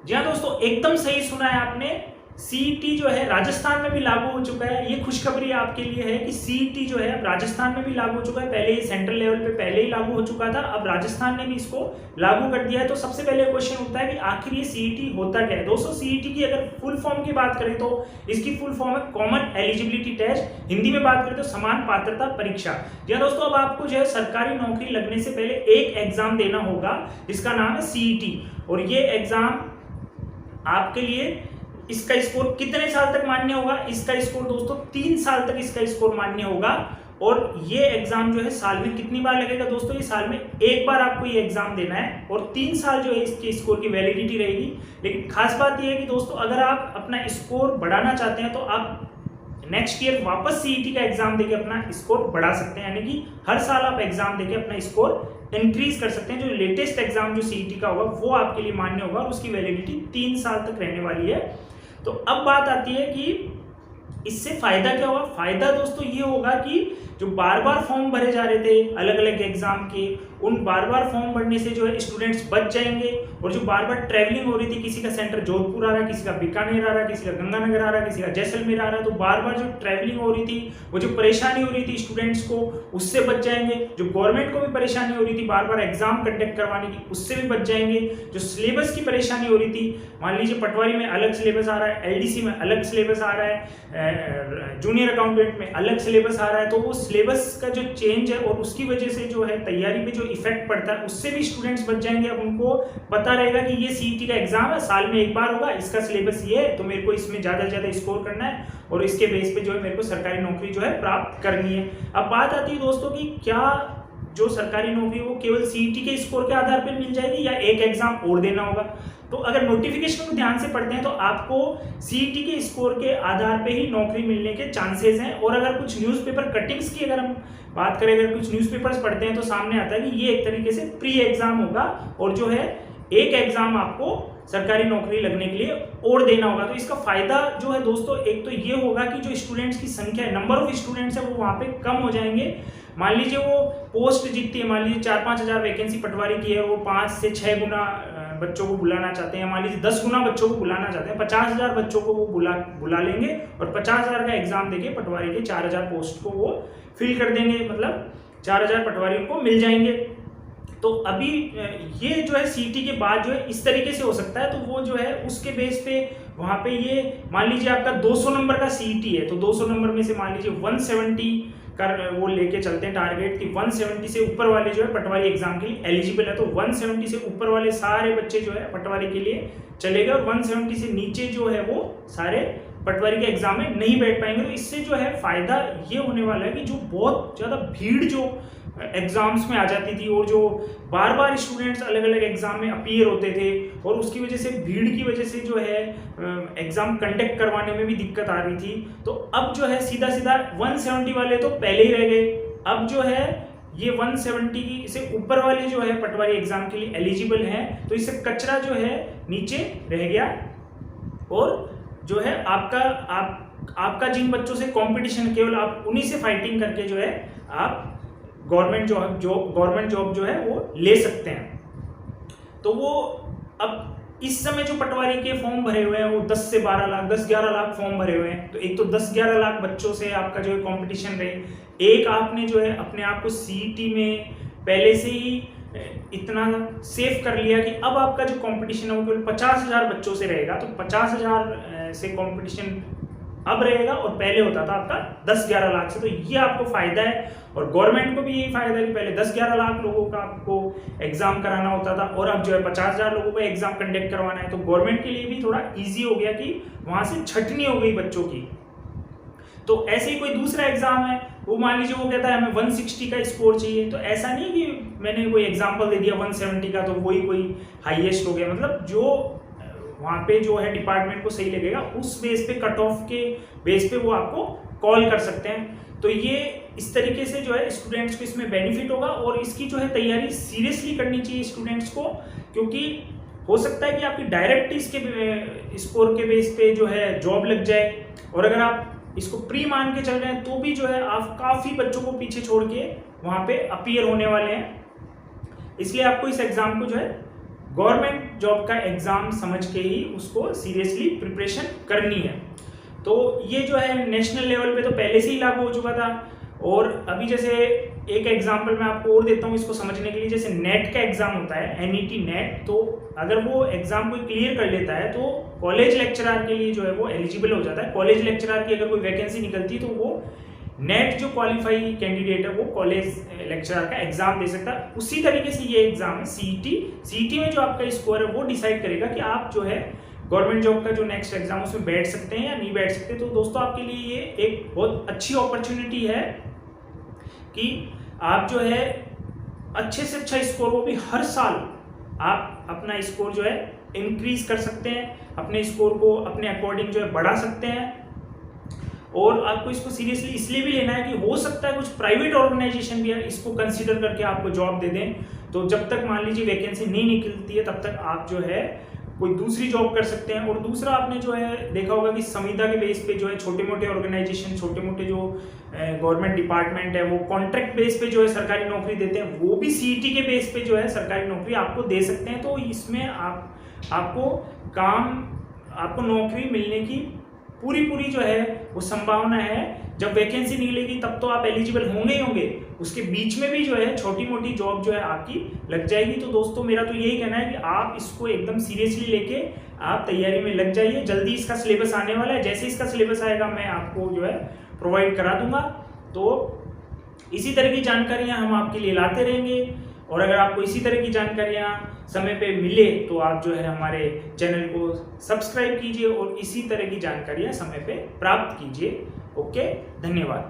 जी हाँ दोस्तों, एकदम सही सुना है आपने। सीईटी जो है राजस्थान में भी लागू हो चुका है। ये खुशखबरी आपके लिए है कि सीईटी जो है अब राजस्थान में भी लागू हो चुका है। पहले ये सेंट्रल लेवल पे पहले ही लागू हो चुका था, अब राजस्थान ने भी इसको लागू कर दिया है। तो सबसे पहले क्वेश्चन उठता है कि आखिर ये सीईटी होता क्या है। दोस्तों, सीईटी की अगर फुल फॉर्म की बात करें तो इसकी फुल फॉर्म है कॉमन एलिजिबिलिटी टेस्ट। हिंदी में बात करें तो समान पात्रता परीक्षा। जी हाँ दोस्तों, अब आपको जो है सरकारी नौकरी लगने से पहले एक एग्जाम देना होगा जिसका नाम है सीईटी। और ये एग्जाम आपके लिए इसका स्कोर कितने साल तक मान्य होगा? इसका स्कोर दोस्तों 3 साल तक इसका स्कोर मान्य होगा। और ये एग्जाम जो है साल में कितनी बार लगेगा दोस्तों? ये साल में एक बार आपको ये एग्जाम देना है और 3 साल जो है इसके स्कोर की वैलिडिटी रहेगी। लेकिन खास बात ये है कि दोस्तों अगर आप अपना स्कोर बढ़ाना चाहते हैं तो आप नेक्स्ट ईयर वापस सीईटी का एग्जाम देके अपना स्कोर बढ़ा सकते हैं। यानी कि हर साल आप एग्जाम देके अपना स्कोर इंक्रीज कर सकते हैं। जो लेटेस्ट एग्जाम जो सीईटी का होगा वो आपके लिए मान्य होगा और उसकी वैलिडिटी 3 साल तक रहने वाली है। तो अब बात आती है कि इससे फायदा क्या होगा? फायदा दोस्तों ये होगा कि जो बार बार फॉर्म भरे जा रहे थे अलग अलग एग्जाम के, उन बार बार फॉर्म भरने से जो है स्टूडेंट्स बच जाएंगे। और जो बार बार ट्रैवलिंग हो रही थी, किसी का सेंटर जोधपुर आ रहा है, किसी का बीकानेर आ रहा है, किसी का गंगानगर आ रहा है, किसी का जैसलमेर आ रहा है, तो बार बार जो ट्रैवलिंग हो रही थी, वो जो परेशानी हो रही थी स्टूडेंट्स को, उससे बच जाएंगे। जो गवर्नमेंट को भी परेशानी हो रही थी बार बार एग्जाम कंडक्ट करवाने की, उससे भी बच जाएंगे। जो सिलेबस की परेशानी हो रही थी, मान लीजिए पटवारी में अलग सिलेबस आ रहा है, एलडीसी में अलग सिलेबस आ रहा है, जूनियर अकाउंटेंट में अलग सिलेबस आ रहा है, तो वो सिलेबस का जो चेंज है और उसकी वजह से जो है तैयारी पे जो इफेक्ट पड़ता है उससे भी स्टूडेंट्स बच जाएंगे। अब उनको पता रहेगा कि ये सीईटी का एग्जाम है, साल में एक बार होगा, इसका सिलेबस ये है, तो मेरे को इसमें ज्यादा से ज्यादा स्कोर करना है और इसके बेस पे जो है मेरे को सरकारी नौकरी जो है प्राप्त करनी है। अब बात आती है दोस्तों कि क्या जो सरकारी नौकरी वो केवल सीईटी के स्कोर के आधार पर मिल जाएगी या एक एग्जाम और देना होगा? तो अगर नोटिफिकेशन को ध्यान से पढ़ते हैं तो आपको सीईटी के स्कोर के आधार पे ही नौकरी मिलने के चांसेस हैं। और अगर कुछ न्यूज़पेपर कटिंग्स की अगर हम बात करें, अगर कुछ न्यूज़पेपर्स पढ़ते हैं तो सामने आता है कि ये एक तरीके से प्री एग्जाम होगा और जो है एक एग्जाम आपको सरकारी नौकरी लगने के लिए और देना होगा। तो इसका फायदा जो है दोस्तों, एक तो ये होगा कि जो स्टूडेंट्स की संख्या है, नंबर ऑफ स्टूडेंट्स है, वो वहाँ पे कम हो जाएंगे। मान लीजिए वो पोस्ट जीतती है, मान लीजिए 4-5 हज़ार वैकेंसी पटवारी की है, वो 5 से 6 गुना बच्चों को बुलाना चाहते हैं, मान लीजिए 10 गुना बच्चों को बुलाना चाहते हैं, 50,000 बच्चों को वो बुला लेंगे और 50,000 का एग्जाम देके पटवारी के 4,000 पोस्ट को वो फिल कर देंगे। मतलब 4,000 पटवारी उनको मिल जाएंगे। तो अभी ये जो है सीईटी के बाद जो है इस तरीके से हो सकता है, तो वो जो है उसके बेस पे वहाँ पे ये मान लीजिए आपका 200 नंबर का सीईटी है, तो 200 नंबर में से मान लीजिए 170 कर वो लेके चलते हैं टारगेट कि 170 से ऊपर वाले जो है पटवारी एग्जाम के लिए एलिजिबल है। तो 170 से ऊपर वाले सारे बच्चे जो है पटवारी के लिए चलेगा और 170 से नीचे जो है वो सारे पटवारी के एग्जाम में नहीं बैठ पाएंगे। तो इससे जो है फायदा ये होने वाला है कि जो बहुत ज़्यादा भीड़ जो एग्जाम्स में आ जाती थी और जो बार बार स्टूडेंट्स अलग अलग एग्जाम में अपीयर होते थे और उसकी वजह से भीड़ की वजह से जो है एग्जाम कंडक्ट करवाने में भी दिक्कत आ रही थी, तो अब जो है सीधा सीधा 170 वाले तो पहले ही रह गए। अब जो है ये 170 से ऊपर वाले जो है पटवारी एग्जाम के लिए एलिजिबल हैं, तो इससे कचरा जो है नीचे रह गया और जो है आपका जिन बच्चों से कंपटीशन, केवल आप उन्हीं से फाइटिंग करके जो है आप गवर्नमेंट जॉब जो है वो ले सकते हैं। तो वो अब इस समय जो पटवारी के फॉर्म भरे हुए हैं वो 10 से 12 लाख 10-11 लाख फॉर्म भरे हुए हैं। तो एक तो 10-11 लाख बच्चों से आपका जो है कंपटीशन रहे। एक आपने जो है अपने आप को सीईटी में पहले से ही इतना सेफ कर लिया कि अब आपका जो कंपटीशन है वो केवल 50,000 बच्चों से रहेगा। तो 50,000 से कंपटीशन अब रहेगा और पहले होता था आपका 10-11 लाख से। तो ये आपको फायदा है और गवर्नमेंट को भी यही फायदा है कि पहले 10-11 लाख लोगों का आपको एग्जाम कराना होता था और अब जो है 50,000 लोगों का एग्जाम कंडक्ट करवाना है। तो गवर्नमेंट के लिए भी थोड़ा इजी हो गया कि वहां से छटनी हो गई बच्चों की। तो ऐसे ही कोई दूसरा एग्जाम है, वो मान लीजिए वो कहता है हमें 160 का स्कोर चाहिए, तो ऐसा नहीं कि मैंने कोई एग्जाम्पल दे दिया 170 का तो वही कोई हाईएस्ट हो गया। मतलब जो वहाँ पे जो है डिपार्टमेंट को सही लगेगा उस बेस पे, कट ऑफ के बेस पे वो आपको कॉल कर सकते हैं। तो ये इस तरीके से जो है स्टूडेंट्स को इसमें बेनिफिट होगा और इसकी जो है तैयारी सीरियसली करनी चाहिए स्टूडेंट्स को, क्योंकि हो सकता है कि आपकी डायरेक्ट इसके स्कोर के बेस पे जो है जॉब लग जाए और अगर आप इसको प्री मान के चल रहे हैं तो भी जो है आप काफ़ी बच्चों को पीछे छोड़ के वहाँ पे अपीयर होने वाले हैं। इसलिए आपको इस एग्ज़ाम को जो है गवर्नमेंट जॉब का एग्ज़ाम समझ के ही उसको सीरियसली प्रिपरेशन करनी है। तो ये जो है नेशनल लेवल पे तो पहले से ही लागू हो चुका था। और अभी जैसे एक एग्जांपल मैं आपको और देता हूँ इसको समझने के लिए, जैसे नेट का एग्ज़ाम होता है, NET नेट, तो अगर वो एग्ज़ाम कोई क्लियर कर लेता है तो कॉलेज लेक्चरर के लिए जो है वो एलिजिबल हो जाता है। कॉलेज लेक्चरर की अगर कोई वैकेंसी निकलती है तो वो नेट जो क्वालिफाई कैंडिडेट है वो कॉलेज लेक्चरर का एग्जाम दे सकता है। उसी तरीके से ये एग्जाम है CET में जो आपका स्कोर है वो डिसाइड करेगा कि आप जो है गवर्नमेंट जॉब का जो नेक्स्ट एग्जाम उसमें बैठ सकते हैं या नहीं बैठ सकते। तो दोस्तों आपके लिए ये एक बहुत अच्छी अपॉर्चुनिटी है कि आप जो है अच्छे से अच्छा स्कोर, वो भी हर साल आप अपना स्कोर जो है इंक्रीज कर सकते हैं, अपने स्कोर को अपने अकॉर्डिंग जो है बढ़ा सकते हैं। और आपको इसको सीरियसली इसलिए भी लेना है कि हो सकता है कुछ प्राइवेट ऑर्गेनाइजेशन भी है इसको कंसीडर करके आपको जॉब दे दें। तो जब तक मान लीजिए वैकेंसी नहीं निकलती है तब तक आप जो है कोई दूसरी जॉब कर सकते हैं। और दूसरा आपने जो है देखा होगा कि संविदा के बेस पे जो है छोटे मोटे ऑर्गेनाइजेशन, छोटे मोटे जो गवर्नमेंट डिपार्टमेंट है वो कॉन्ट्रैक्ट बेस पे जो है सरकारी नौकरी देते हैं, वो भी CET के बेस पे जो है सरकारी नौकरी आपको दे सकते हैं। तो इसमें आपको नौकरी मिलने की पूरी जो है वो संभावना है। जब वैकेंसी निकलेगी तब तो आप एलिजिबल होंगे ही होंगे, उसके बीच में भी जो है छोटी मोटी जॉब जो है आपकी लग जाएगी। तो दोस्तों मेरा तो यही कहना है कि आप इसको एकदम सीरियसली लेके आप तैयारी में लग जाइए। जल्दी इसका सिलेबस आने वाला है, जैसे इसका सिलेबस आएगा मैं आपको जो है प्रोवाइड करा दूंगा। तो इसी तरह की जानकारियाँ हम आपके लिए लाते रहेंगे। और अगर आपको इसी तरह की जानकारियाँ समय पे मिले तो आप जो है हमारे चैनल को सब्सक्राइब कीजिए और इसी तरह की जानकारियाँ समय पे प्राप्त कीजिए। ओके, धन्यवाद।